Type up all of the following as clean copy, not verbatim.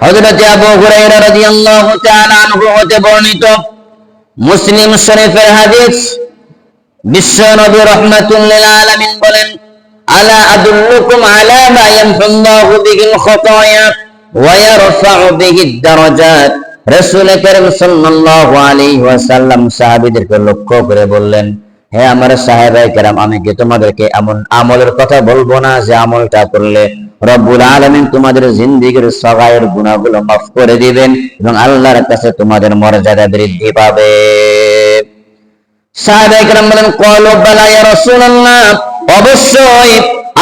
হযরত আবু হুরায়রা রাদিয়াল্লাহু তাআলা আনহু হতে বর্ণিত মুসলিম শরীফের হাদিস, বিশ্ব নবী রাহমাতুল লিল আলামিন বলেন, আলা আদুল্লুকুম আলা মা ইয়ামহুল্লাহু বিহিল খাতায়া ওয়া ইয়ারফা'ু বিহিদ দারাজাত। রাসূল কারীম সাল্লাল্লাহু আলাইহি ওয়াসাল্লাম সাহাবীদেরকে লক্ষ্য করে বললেন, হে আমার সাহাবায়ে কেরাম, আমি কি তোমাদেরকে এমন আমলের কথা বলবো না যে আমলটা করলে রব্বুল আলামিন তোমাদের জিন্দেগীর সগায়ের গুনাহগুলো মাফ করে দিবেন এবং আল্লাহর কাছে তোমাদের মর্যাদা বৃদ্ধি পাবে। সাহাবায়ে কেরাম বলেন, ক্বালু বালা ইয়া রাসূলুল্লাহ, অবশ্যই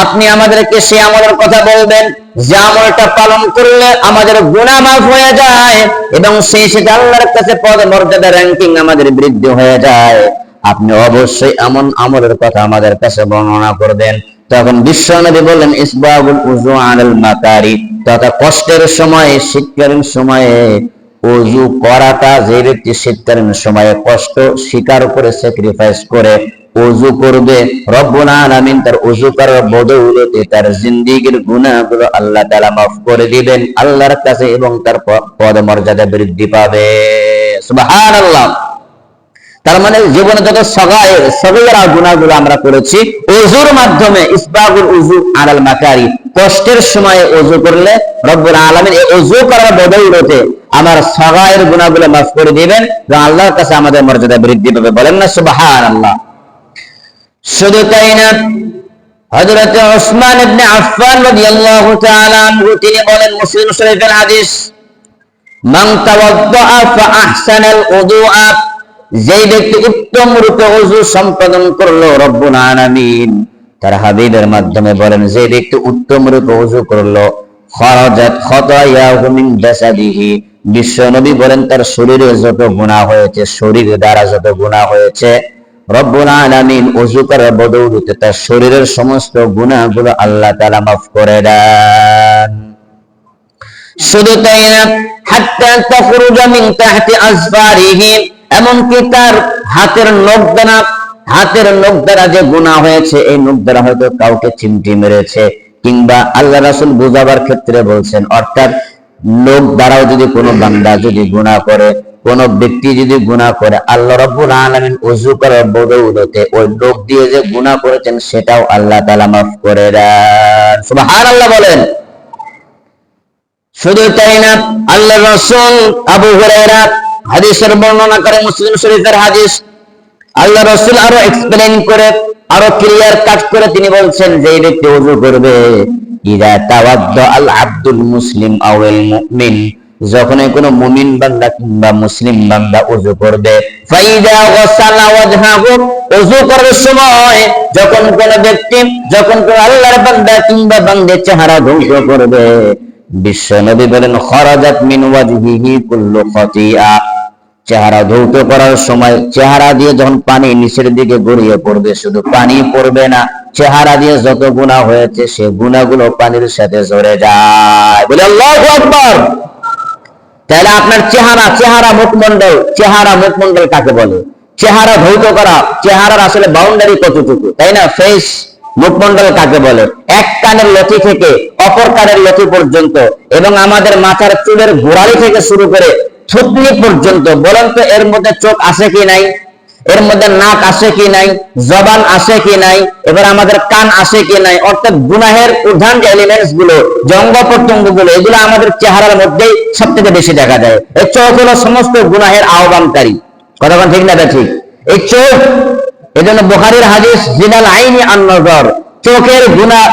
আপনি আমাদেরকে সেই আমলের কথা বলবেন যে আমলটা পালন করলে আমাদের গুনাহ মাফ হয়ে যায় এবং সেই সাথে আল্লাহর কাছে পদ মর্যাদা র‍্যাঙ্কিং আমাদের বৃদ্ধি হয়ে যায়। আপনি অবশ্যই এমন আমলের কথা আমাদের কাছে বর্ণনা করবেন। তখন বিশ্বনবী বললেন, ইসবাগুল উযু আলাল মাকারি, তথা কষ্টের সময়ে, শীতকালীন সময়ে ওযু করাটা, যে ব্যক্তি শীতকালীন সময়ে কষ্ট স্বীকার করে স্যাক্রিফাইস করে ওযু করবে, রব্বুল আলামিন তার ওযু করার বদৌলতে তার জিন্দেগীর গুনাহগুলো আল্লাহ তাআলা মাফ করে দিবেন আল্লাহর কাছে এবং তার পদ মর্যাদা বৃদ্ধি পাবে। সুবহানাল্লাহ। তার মানে জীবনে যত সগীরা গুনাহগুলো আমরা করেছি, ওযুর মাধ্যমে, ইসবাগুল উযু আলাল মাকারি, কষ্টের সময়ে ওযু করলে রব্বুল আলামিন এই ওযু করার বদৌলতে আমার সগায়ের গুনাহগুলো মাফ করে দিবেন এবং আল্লাহর কাছে আমাদের মর্যাদা বৃদ্ধি পাবে। বলেন না সুবহানাল্লাহ। শুধু তাই না, হযরত উসমান ইবনে আফফান রাদিয়াল্লাহু তাআলা আনহু তিনি বলেন, মুসলিম শরীফের হাদিস, মান তাওয়াদ্দাআ ফা আহসানাল উযুআ, যে ব্যক্তি উত্তম রূপে ওযু সম্পাদন করলো, রব্বুল আলামিন তার হাবিবের মাধ্যমে বলেন, যে ব্যক্তি উত্তম রূপে ওযু করলো, খারাজাত খাতায়াহু মিন জাসাদিহি, বিশ্ব নবী বলেন তার শরীরে যত গুনাহ হয়েছে, শরীর দ্বারা যত গুনাহ হয়েছে, রব্বুল আলামিন ওযু করার বদৌলতে তার শরীরের সমস্ত গুনাহগুলো আল্লাহ তাআলা মাফ করে দেন। শুধু তাই না, হাত্তা তাখরুজা মিন তাহতি আযফারিহি, এমনকি তার হাতের নখ দ্বারা যে গুনাহ হয়েছে, এই নখ দ্বারা হয়তো কাউকে চিমটি মেরেছে, কিংবা আল্লাহ রাসূল বুঝাবার ক্ষেত্রে বলছেন, অর্থাৎ নখ দ্বারাও যদি কোনো বান্দা যদি গুনাহ করে, কোন ব্যক্তি যদি গুনাহ করে, আল্লাহ রাব্বুল আলামিন ওযু করার বদৌলতে ওই নখ দিয়ে যে গুনাহ করেছেন সেটাও আল্লাহ তাআলা মাফ করে দেন। সুবহানাল্লাহ বলেন। শুধু তাই না, আল্লাহর রাসূল আবু হুরায়রা হাদিসের বর্ণনা করে, মুসলিম শরীফের হাদিস, আল্লাহ রাসূল আরো এক্সপ্লেইন করে, আরো ক্লিয়ার কাট করে তিনি বলছেন, যে ব্যক্তি ওযু করবে, ইযা তাওয়াদ্দা আল আব্দুল মুসলিম আওয়াল মুমিন, যখন কোনো মুমিন বান্দা কিংবা মুসলিম বান্দা ওযু করবে, ফাইদা গাসালা ওয়াজহাহু, ওযু করার সময় যখন কোন ব্যক্তি, যখন কোন আল্লাহর বান্দা কিংবা বান্দে চেহারা ধ্বংস করবে, বিশ্ব নবী বলেন, খারাজাত মিন ওয়াজহিহি কুল্লু খাতিয়া, চেহারা ধৌত করার সময় চেহারা দিয়ে যখন পানি নিচের দিকে গড়িয়ে পড়বে, শুধু পানি পড়বে না, চেহারা দিয়ে যত গুনাহ হয়েছে সে গুনাহগুলো পানির সাথে ঝরে যায়। বলে আল্লাহু আকবার। তাহলে আপনার চেহারা মুখমণ্ডল কাকে বলে? চেহারা ধৌত করা, চেহারার আসলে বাউন্ডারি কতটুকু, তাই না? ফেস, মুখমণ্ডল কাকে বলে? এক কানের লতি থেকে অপর কানের লতি পর্যন্ত এবং আমাদের মাথার চুলের গোড়ালি থেকে শুরু করে থুতনি পর্যন্ত, বলেন তো এর মধ্যে চোখ আছে কি নাই? এর মধ্যে নাক আছে কি নাই? জবান আছে কি নাই? এবার আমাদের কান আছে কি নাই? অর্থাৎ গুনাহের প্রধান যে এলিমেন্টস গুলো, অঙ্গ প্রত্যঙ্গ গুলো, এগুলো আমাদের চেহারার মধ্যেই সবথেকে বেশি দেখা যায়। এই চোখ হলো সমস্ত গুনাহের আহ্বানকারী। কথা বলেন ঠিক না? ঠিক। এই চোখ, এজন্য বুখারীর হাদিস, জিনাল আইনি আন নজর, চোখের গুনাহ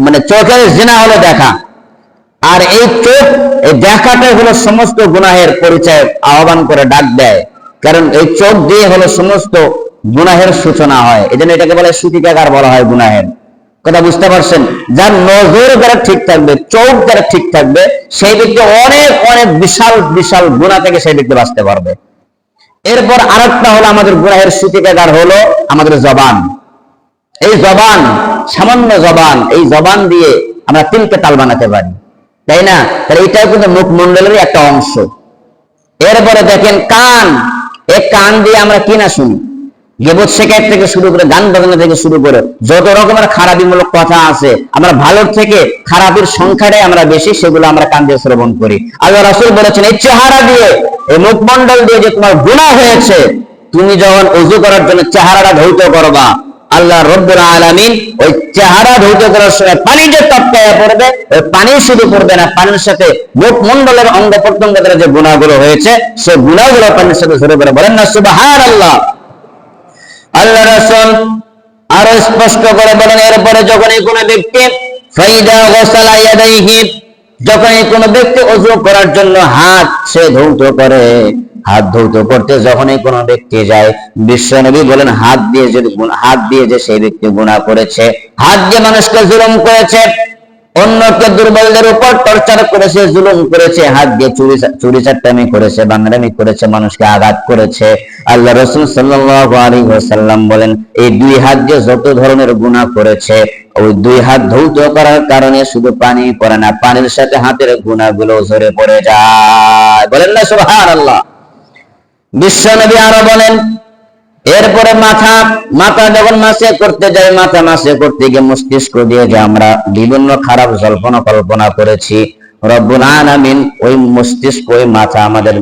মানে চোখের জিনা হলো দেখা, আর এই চোখ, এই দেখাটাই হলো সমস্ত গুনাহের পরিচয় আহ্বান করে ডাক দেয়, কারণ এই চোখ দিয়ে হলো সমস্ত গুনাহের সূচনা হয়। এজন্য এটাকে বলে সূতিকাগার বলা হয় গুনাহের। কথা বুঝতে পারছেন? যার নজর যারা ঠিক থাকবে, চোখ যারা ঠিক থাকবে, সেই ব্যক্তি অনেক অনেক বিশাল বিশাল গুনাহ থেকে সেই ব্যক্তি বাঁচতে পারবে। এরপর আরেকটা হলো আমাদের গুনাহের সূতিকাগার হলো আমাদের জবান। এই জবান, সামান্য জবান, এই জবান দিয়ে আমরা তিলকে তাল বানাতে পারি, তাই না? তাহলে এটাও কিন্তু মুখমণ্ডলের একটা অংশ। এরপরে দেখেন কান, এই কান দিয়ে আমরা কি না শুনি? গীবত শিকায়ত থেকে শুরু করে, গান বাজনা থেকে শুরু করে যত রকমের খারাপিমূলক কথা আছে, আমরা ভালোর থেকে খারাপের সংখ্যাটাই আমরা বেশি, সেগুলো আমরা কান দিয়ে শ্রবণ করি। আল্লাহ রাসূল বলেছেন, এই চেহারা দিয়ে, এই মুখমণ্ডল দিয়ে যে তোমার গুনাহ হয়েছে, তুমি যখন ওযু করার জন্য চেহারাটা ধৌত করবা, আল্লাহ রাব্বুল আলামিন ওই চেহারা ধৌত করার সময় পানি যে টপকায়া পড়বে, ওই পানি শুধু পড়বে না, পানির সাথে মুখমণ্ডলের অঙ্গ প্রত্যঙ্গের যে গুনাহগুলো হয়েছে, সেই গুনাহগুলো পানির সাথে ঝরে পড়ে। বলেন না সুবহানাল্লাহ। আল্লাহ রাসূল আরো স্পষ্ট করে বলেন, এরপরে যখনই কোনো ব্যক্তি ফাইদা গাসালা ইয়াদাইহি, যখনই কোনো ব্যক্তি ওযু করার জন্য হাত সে ধৌত করে, হাত ধৌত করতে যখনই কোনো ব্যক্তি যায়, বিশ্বনবী বলেন হাত দিয়ে যে সেই ব্যক্তি গুনাহ করেছে, হাত দিয়ে মানুষকে জুলুম করেছে, অন্যকে দুর্বলদের উপর টর্চার করেছে, জুলুম করেছে, হাত দিয়ে চুরি চাট্টামি করেছে, বাংলামি করেছে, মানুষকে আঘাত করেছে, আল্লাহ রাসূল সাল্লাল্লাহু আলাইহি ওয়াসাল্লাম বলেন এই দুই হাত দিয়ে যত ধরনের গুনাহ করেছে, ওই দুই হাত ধৌত করার কারণে শুধু পানি পড়ে না, পানির সাথে হাতের গুনাহগুলো ঝরে পড়ে যায়। বলেন না সুবহানাল্লাহ। বিশ্বনবী আরো বলেন, এরপরে মাথা যখন মাসে করতে যাই, মাথা মাসে করতে গিয়ে মস্তিষ্ক দিয়ে যে আমরা বিভিন্ন খারাপ জল্পনা কল্পনা করেছি, রব্বুল আলামিন ওই মস্তিষ্ক, ওই মাথা আমাদের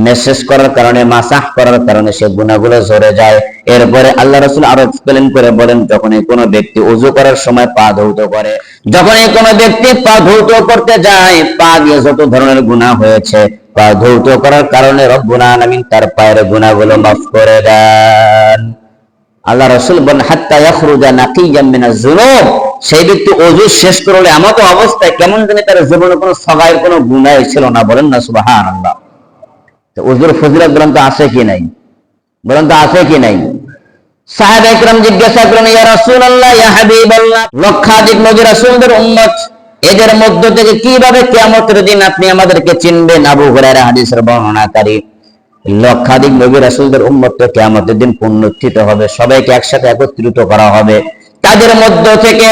মেসেজ করার কারণে, মাসাহ করার কারণে সে গুনাহগুলো ঝরে যায়। এরপরে আল্লাহ রাসূল আরো এক্সপ্লেইন করে বলেন, যখনই কোনো ব্যক্তি ওযু করার সময় পা ধৌত করে, যখনই কোনো ব্যক্তি পা ধৌত করতে যায়, পা দিয়ে যত ধরনের গুনাহ হয়েছে, পা ধৌত করার কারণে রব্বুল আলামিন তার পায়ের গুনাহগুলো মাফ করে দেন। আল্লাহ রাসূল বলেন হাত্তা ইয়াখরুজা নাকিয়াম মিনাজ যুনুব, সেই ব্যক্তি ওযু শেষ করলে এমন অবস্থায় কেমন জানি তার জীবনে কোনো সগায়ের কোনো গুনাহ ছিল না। বলেন না সুবহানাল্লাহ। তো ওযুর ফজিলত বলেন তো আছে কি নাই? বলেন তো আছে কি নাই? সাহাবায়ে কেরাম জিজ্ঞাসা করেন, ইয়া রাসূলুল্লাহ, ইয়া হাবিবাল্লাহ, লক্ষাধিক নবী রাসূলদের উম্মত, এদের মধ্য থেকে কিভাবে কিয়ামতের দিন আপনি আমাদেরকে চিনবেন? আবু হুরায়রা হাদিসের বর্ণনাকারী, লক্ষাধিক নবী রাসূলদের উম্মত তো কিয়ামতের দিন পুনরুত্থিত হবে, সবাইকে একসাথে একত্রিত করা হবে, তাদের মধ্য থেকে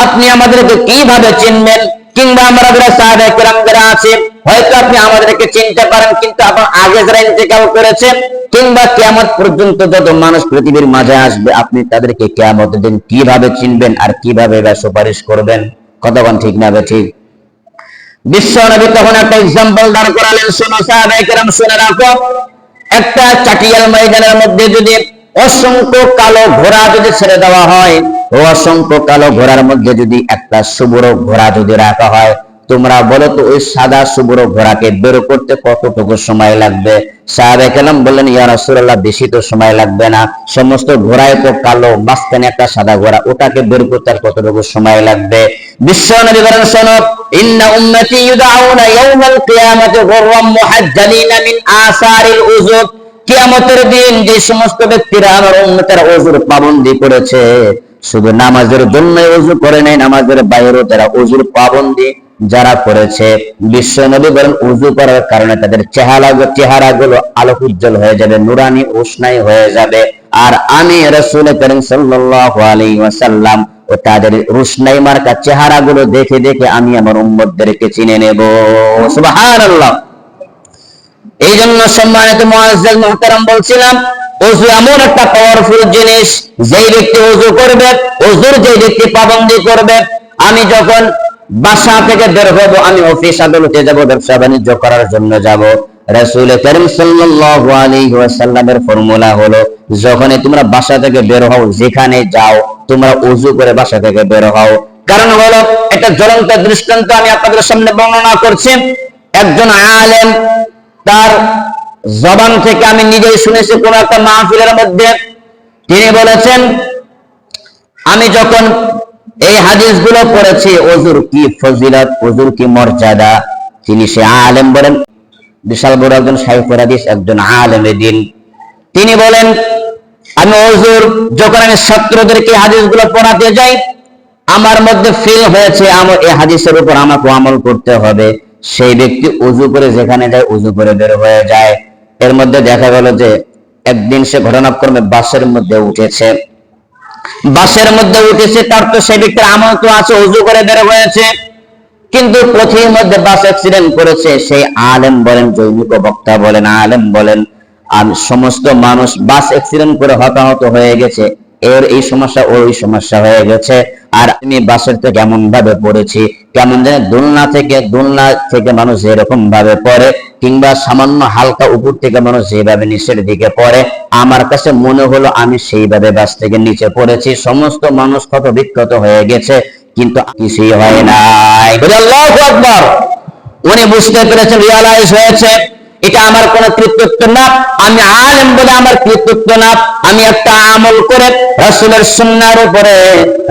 আপনি আমাদেরকে কিভাবে চিনবেন? কিংবা আমরা যারা সাহাবায়ে কেরাম যারা আছে, হয়তো আপনি আমাদেরকে চিনতে পারেন, কিন্তু আপনার আগে যারা ইন্তেকাল করেছে, কিংবা কিয়ামত পর্যন্ত যত মানুষ পৃথিবীর মাঝে আসবে, আপনি তাদেরকে কিয়ামতের দিন কিভাবে চিনবেন আর কিভাবে সুপারিশ করবেন? কতক্ষণ ঠিক না ঠিক? বিশ্বনবী তখন একটা एग्जांपल দাঁড় করালেন, শোনো সাহাবায়ে কেরাম শুনে রাখো, একটা চাটিয়াল ময়দানের মধ্যে যদি অসংখ্য কালো ঘোড়া যদি ছেড়ে দেওয়া হয়, ও অসংখ্য কালো ঘোড়ার মধ্যে যদি একটা সুবর্ণ ঘোড়া যদি রাখা হয়, তোমরা বলো তো ওই সাদা সুবর্ণ ঘোড়াকে বের করতে কতটুকু সময় লাগবে? সাহাবায়ে কেরাম বললেন, ইয়া রাসূলুল্লাহ, বেশি তো সময় লাগবে না, সমস্ত ঘোড়ায় তো কালো, মাঝখানে একটা সাদা ঘোড়া, ওটাকে বের করতে আর কতটুকু সময় লাগবে? বিশ্বনবী বলেন, শোনো, ইন্না উম্মতি ইউদআউনা ইয়াওমাল কিয়ামাতি গুররাম মুহাজ্জালিনা মিন আসারিল উযু, কিয়ামতের দিন যে সমস্ত ব্যক্তিরা আমার উম্মতের ওযুর পাবন্দি করেছে, শুধু নামাজের জন্য ওযু করে নাই, নামাজের বাইরেও তারা ওযুর পাবন্দি যারা করেছে, বিশ্বনবী বলেন ওযু করার কারণে তাদের চেহারাগুলো আলোক উজ্জ্বল হয়ে যাবে, নুরানি উষ্ণাই হয়ে যাবে, আর আমি রাসূল করিম সাল্লাল্লাহু আলাইহি ওয়াসাল্লাম ও তাদের রুশনাই মার্কা চেহারাগুলো দেখে দেখে আমি আমার উম্মতদেরকে চিনে নেব। সুবহানাল্লাহ। এই জন্য সম্মানিত মুআজ্জাজ মুহতারাম বলছিলাম, ওযু এমন একটা পাওয়ারফুল জিনিস, যেই ব্যক্তি ওযু করবে, ওযুর যেই ব্যক্তি পাবন্দি করবে, আমি যখন বাসা থেকে বের হব, আমি অফিস আদালতে যাব, ব্যবসা বাণিজ্য করার জন্য যাব, রাসূল করিম সাল্লাল্লাহু আলাইহি ওয়াসাল্লামের ফর্মুলা হলো, যখনই তোমরা বাসা থেকে বের হও, যেখানে যাও, তোমরা ওযু করে বাসা থেকে বের হও। কারণ হলো, একটা জ্বলন্ত দৃষ্টান্ত আমি আপনাদের সামনে বর্ণনা করছি। একজন আলেম, তার জবান থেকে আমি নিজেই শুনেছি কোন একটা মাহফিলের মধ্যে, তিনি বলেছেন, আমি যখন এই হাদিসগুলো পড়েছি, ওযুর কি ফজিলত, ওযুর কি মর্যাদা, তিনি সে আলেম বলেন, বিশাল বড় একজন শাইখুল হাদিস, একজন আলেমে দ্বীন, তিনি বলেন, আমি ওযুর যখন আমি ছাত্রদেরকে হাদিসগুলো পড়াতে যাই, আমার মধ্যে ফিল হয়েছে আমার এই হাদিসের উপর আমাকে আমল করতে হবে। সেই ব্যক্তি ওযু করে যেখানে যায়, ওযু করে বের হয়ে যায়। এর মধ্যে দেখা গেল যে একদিন সে ঘটনাক্রমে বাসের মধ্যে উঠেছে, তার তো সেই ব্যক্তির আমল তো আছে, ওযু করে বের হয়েছে, কিন্তু পথের মধ্যে বাস অ্যাক্সিডেন্ট করেছে। সেই আলেম বলেন, জৈনিক বক্তা বলেন, আলেম বলেন, আর সমস্ত মানুষ বাস অ্যাক্সিডেন্ট করে হতাহত হয়ে গেছে, এর এই সমস্যা ওর এই সমস্যা হয়ে গেছে, আর আমি বাসের থেকে এমন ভাবে পড়েছি, কেমন যেন দোলনা থেকে মানুষ এরকম ভাবে পড়ে, কিংবা সামান্য হালকা উপর থেকে মানুষ যেভাবে নিচের দিকে পড়ে, আমার কাছে মনে হলো আমি সেইভাবে বাস থেকে নিচে পড়েছি। সমস্ত মানুষ ক্ষত বিক্ষত হয়ে গেছে, কিন্তু কিছুই হয় নাই। আল্লাহু আকবার। উনি বুঝতে পেরেছেন, রিয়ালাইজ হয়েছে এটা আমার কোনো কৃতিত্ব না, আমি আলেম বলে আমার কৃতিত্ব না, আমি একটা আমল করে রাসূলের সুন্নাহর উপরে,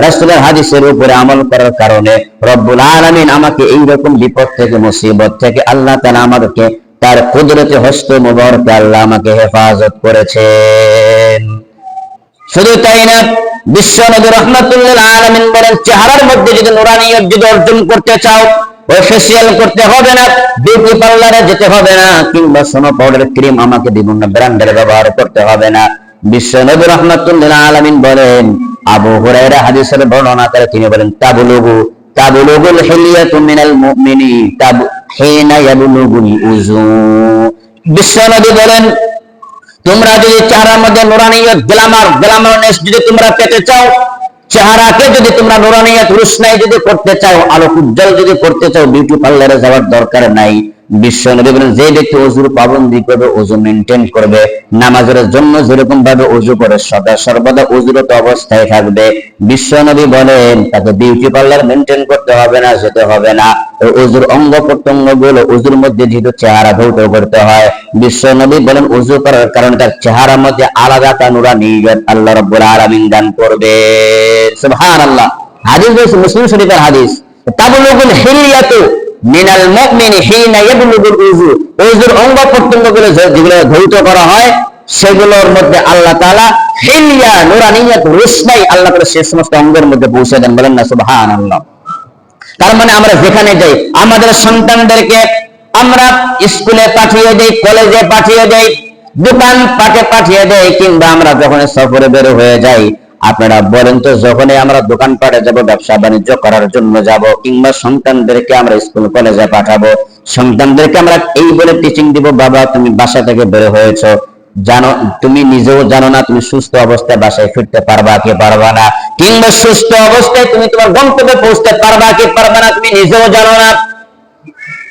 রাসূলের হাদিসের উপরে আমল করার কারণে রব্বুল আলামিন আমাকে এই রকম বিপদ থেকে, মুসিবত থেকে আল্লাহ তাআলা আমাকে তার কুদরতে হস্ত মুবারকে আল্লাহ আমাকে হেফাজত করেছেন। শুধু তাই না, বিশ্ব নবী রাহমাতুল্লিল আলামিন বলেন, চেহারার মধ্যে যদি নূরানিয়ত যদি অর্জন করতে চাও, ওই ফেসিয়াল করতে হবে না, বিউটি পার্লারে যেতে হবে না, কিংবা সোনো পাউডার ক্রিম আমাকে বিভিন্ন ব্র্যান্ডের ব্যবহার করতে হবে না। বিশ্ব নবী রাহমাতুল্লিল আলামিন বলেন, আবু হুরায়রা হাদিসের বর্ণনা করে তিনি বলেন, তাবলুগুল হিলিয়াতু মিনাল মুমিনি হিনা ইয়াবলুগুল উযু। বিশ্ব নবী বলেন, তোমরা যদি চেহারার মধ্যে নূরানিয়ত, গ্ল্যামারনেস যদি তোমরা পেতে চাও, চেহারাকে যদি তোমরা নূরানিয়ত, রোশনাই যদি করতে চাও, আলোক উজ্জ্বল যদি করতে চাও, বিউটি পার্লারে যাওয়ার দরকার নাই। বিশ্ব নবী বলেন, যে ব্যক্তি ওযুর পাবন্দি করবে, ওযু মেইনটেইন করবে, নামাজের জন্য যেরকম ভাবে ওযু করে সদা সর্বদা ওযুরত অবস্থায় থাকবে, বিশ্ব নবী বলেন তাকে বিউটি পার্লার মেইনটেইন করতে হবে না, যেতে হবে না। ওযুর অঙ্গ প্রত্যঙ্গ গুলো, ওযুর মধ্যে যেহেতু চেহারা ধৌত করতে হয়, বিশ্ব নবী বলেন ওযু করার কারণে তার চেহারার মধ্যে আলাদা একটা নূরানিয়ত আল্লাহ রাব্বুল আলামিন দান করবে। সুবহানাল্লাহ। হাদিস বলছে, মুসলিম শরীফের হাদিস, তাবলুগুল হিলিয়াতু মিনাল মুমিনি হিনা ইয়াবলুগুল উযু। ওযুর অঙ্গ প্রত্যঙ্গগুলো যেগুলো ধৌত করা হয়, সেগুলোর মধ্যে আল্লাহ তাআলা হিলিয়া, নূরানিয়ত, রোশনাই আল্লাহ তাআলা সেই সমস্ত অঙ্গের মধ্যে পৌঁছে দেন। বলেন না সুবহানাল্লাহ। তার মানে আমরা যেখানে যাই, আমাদের সন্তানদেরকে আমরা স্কুলে পাঠিয়ে দেই, কলেজে পাঠিয়ে দেই, দোকান পাটে পাঠিয়ে দেই, কিংবা আমরা যখন সফরে বের হয়ে যাই, আপনারা বলেন তো, যখনই আমরা দোকান পাটে যাব, ব্যবসা বাণিজ্য করার জন্য যাব, কিংবা সন্তানদেরকে আমরা স্কুল কলেজে পাঠাবো, সন্তানদেরকে আমরা এই বলে টিচিং দিব, বাবা তুমি বাসা থেকে বের হয়েছো, জানো, তুমি নিজেও জানো না তুমি সুস্থ অবস্থায় বাসায় ফিরতে পারবা কি পারবা না, কিংবা সুস্থ অবস্থায় তুমি তোমার গন্তব্যে পৌঁছতে পারবা কি পারবা না, তুমি নিজেও জানো না।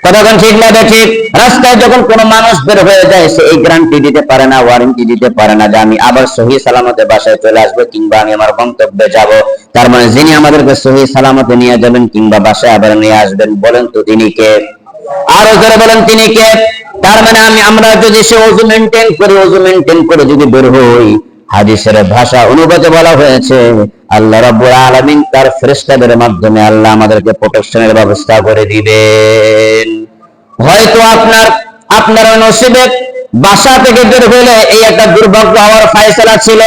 কতক্ষণ ঠিক না ঠিক? রাস্তায় যখন কোনো মানুষ বের হয়ে যায়, সে এই গ্যারান্টি দিতে পারে না, ওয়ারেন্টি দিতে পারে না যে আমি আবার সহি সালামতে বাসায় চলে আসবো, কিংবা আমি আমার গন্তব্যে যাব। তার মানে যিনি আমাদেরকে সহি সালামতে নিয়ে যাবেন কিংবা বাসায় আবার নিয়ে আসবেন, বলেন তো তিনি কে? আরো জোরে বলেন তিনি কে? তার মানে আমরা যদি সে ওযু মেইনটেইন করে যদি বের হই, হাদিসের ভাষা অনুবাদে বলা হয়েছে আল্লাহ রাব্বুল আলামিন তার ফেরেশতাদের মাধ্যমে আল্লাহ আমাদেরকে প্রোটেকশনের ব্যবস্থা করে দিবেন। হয়তো আপনার নসিবে বাসা থেকে বের হলে এই একটা দুর্ভাগ্য হওয়ার ফয়সালা ছিল,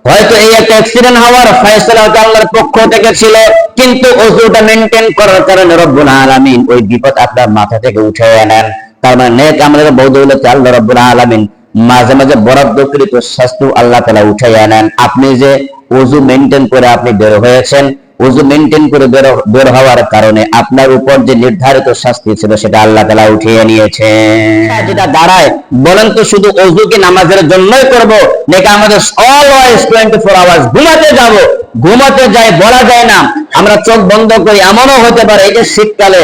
হয়তো এই একটা অ্যাক্সিডেন্ট হওয়ার ফয়সালা আল্লাহর পক্ষ থেকে ছিল, কিন্তু ওযুটা মেইনটেইন করার কারণে রব্বুল আলামিন ওই বিপদ আপনার মাথা থেকে উঠিয়ে নেন। তার মানে নেক আমলের বদৌলতে আল্লাহ রাব্বুল আলামিন মাঝে মাঝে বরাদ্দকৃত শাস্তি আল্লাহ তাআলা উঠাইয়া নেন। আপনি যে ওযু মেইনটেইন করে আপনি বের হয়েছেন, ওযু মেইনটেইন করে বের হওয়ার কারণে আপনার উপর যে নির্ধারিত শাস্তি ছিল সেটা আল্লাহ তাআলা উঠিয়ে নিয়েছেন। যেটা দাঁড়ায়, বলেন তো শুধু ওযু কি নামাজের জন্যই করব, নাকি আমাদের অলওয়েজ 24 আওয়ার্স ঘুমাতে যাই বলা যায় না, আমরা চোখ বন্ধ করি, এমনও হতে পারে এই যে শীতকালে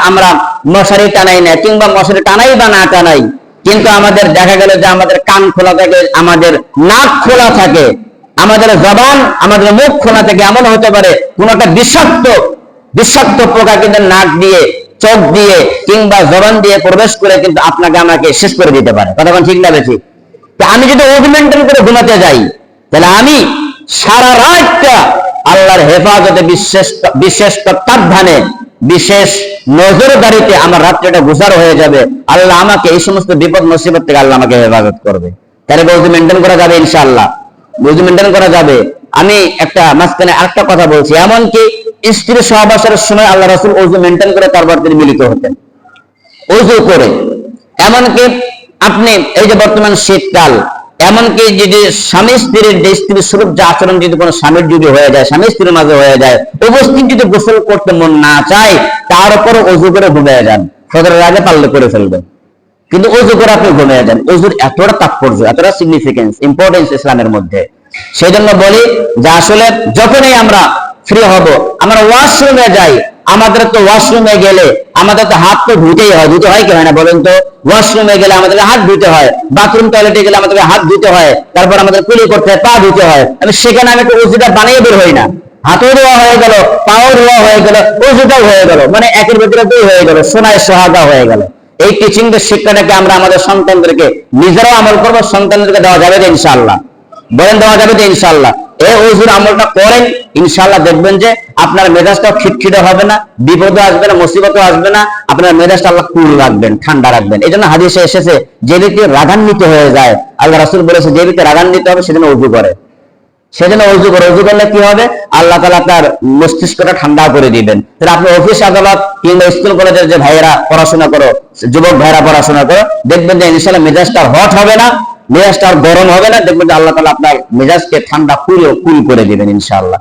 আমরা মশারি টানাই না, কিংবা মশারি টানাই বা না টানাই, কিন্তু আমাদের দেখা গেল যে আমাদের কান খোলা থাকে, আমাদের নাক খোলা থাকে, আমাদের জবান, আমাদের মুখ খোলা থাকে। এমন হতে পারে কোন একটা বিষাক্ত পোকা কিন্তু নাক দিয়ে, চোখ দিয়ে কিংবা জবান দিয়ে প্রবেশ করে কিন্তু আপনাকে আমাকে শেষ করে দিতে পারে। কতক্ষণ ঠিক না বেশি? তো আমি যদি ওযু মেইনটেইন করে ঘুমাতে যাই, তাহলে আমি সারা রাতটা আল্লাহর হেফাজতে, বিশেষ তত্ত্বাবধানে, বিশেষ নজরদারিতে আমার রাত্রিটা গুজার হয়ে যাবে। আল্লাহ আমাকে এই সমস্ত বিপদ মুসিবত থেকে আল্লাহ আমাকে হেফাজত করবে। তাহলে ওযু মেইনটেইন করা যাবে ইনশাআল্লাহ, ওযু মেইনটেইন করা যাবে। আমি একটা মাঝখানে আরেকটা কথা বলছি, এমনকি স্ত্রী সহবাসের সময় আল্লাহ রাসূল ওযু মেইনটেইন করে তারপর তিনি মিলিত হতেন, ওযু করে। এমনকি আপনি এই যে বর্তমান শীতকাল, এমনকি যদি স্বামী স্ত্রীর যে স্ত্রীর স্বরূপ যে আচরণ যদি কোনো স্বামীর যদি হয়ে যায়, স্বামী স্ত্রীর মাঝে হয়ে যায়, উপস্থিত যদি গোসল করতে মন না চায়, তার উপর ওযু করে ঘুমিয়ে যান, ফজরের আগে পারলে করে ফেলবেন। কিন্তু ওযু করে আপনি ঘুমিয়ে যান। ওযুর এতটা তাৎপর্য, এতটা সিগনিফিকেন্স, ইম্পর্টেন্স ইসলামের মধ্যে। সেই জন্য বলি যে আসলে যখনই আমরা ফ্রি হব, আমরা ওয়াশরুমে যাই, আমাদের তো ওয়াশরুমে গেলে আমাদের তো হাত তো ধুতেই হয়, ধুতে হয় কি হয় না বলেন তো? ওয়াশরুমে গেলে আমাদের হাত ধুতে হয়, বাথরুম টয়লেটে গেলে আমাদের হাত ধুতে হয়, তারপর আমাদের কুলি করতে হয়, পা ধুতে হয়। আমি সেখানে আমি একটু ওযুটা বানিয়ে বের হই না, হাতও ধোয়া হয়ে গেল, পাও ধোয়া হয়ে গেল, ওযুটাও হয়ে গেল, মানে একের ভিতরে দুই হয়ে গেল, সোনায় সোহাগা হয়ে গেল। এই টিচিং এর শিক্ষাটাকে আমরা আমাদের সন্তানদেরকে নিজেরাও আমল করবো, সন্তানদেরকে দেওয়া যাবে তো ইনশাআল্লাহ? বলেন দেওয়া যাবে তো ইনশাআল্লাহ? এই ওযুর আমলটা করেন, ইনশাআল্লাহ দেখবেন যে আপনার মেজাজটা খিটখিটে হবে না, বিপদও আসবে না, মুসিবতও আসবে না, আপনার মেজাজটা আল্লাহ কুল রাখবেন, ঠান্ডা রাখবেন। এই জন্য হাদিসে এসেছে যে ব্যক্তি রাগান্বিত হয়ে যায়, আল্লাহ রাসূল বলেছে যে ব্যক্তি রাগান্বিত হবে সেজন্য ওযু করে, সেজন্য ওযু করে। ওযু করলে কি হবে? আল্লাহ তাআলা তার মস্তিষ্কটা ঠান্ডা করে দিবেন। তাহলে আপনি অফিস আদালত কিংবা স্কুল কলেজের যে ভাইয়েরা পড়াশোনা করো, যুবক ভাইয়েরা পড়াশোনা করো, দেখবেন যে ইনশাআল্লাহ মেজাজটা হট হবে না, মেজাজটা গরম হবে না, দেখবেন যে আল্লাহ তাআলা আপনার মেজাজকে ঠান্ডা কুল করে দিবেন ইনশাআল্লাহ।